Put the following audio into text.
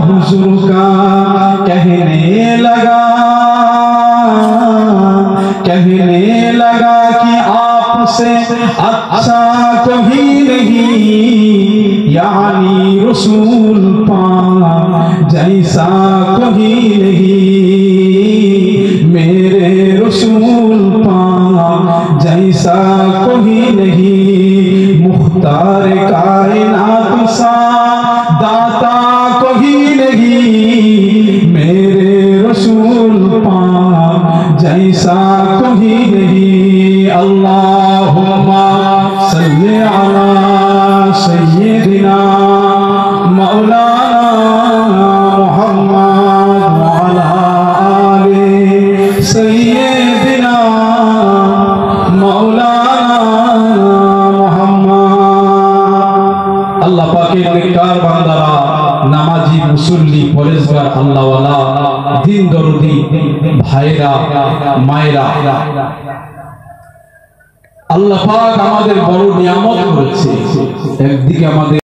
हुजूर का कहने लगा कि आपसे अच्छा कोई नहीं, यानी रसूल पाक जैसा कोई नहीं, मेरे रसूल पाक जैसा कोई नहीं, मुख्तार कायनात सा दाता कोई नहीं, मेरे रसूल पाक जैसा कोई नहीं। अल्लाहुम्मा सल्ली अला सय्यिदिना मौलाना मुहम्मद व अला आलि सय्यिदिना मौलाना मुहम्मद। अल्लाह पाकेर नेककार बान्दारा, नामाजी मुसल्ली परेजगार আল্লাহওয়ালা দিন দরদি ভাইরা মায়েরা, আল্লাহ পাক আমাদের বড় নিয়ামত করেছে। একদিকে আমাদের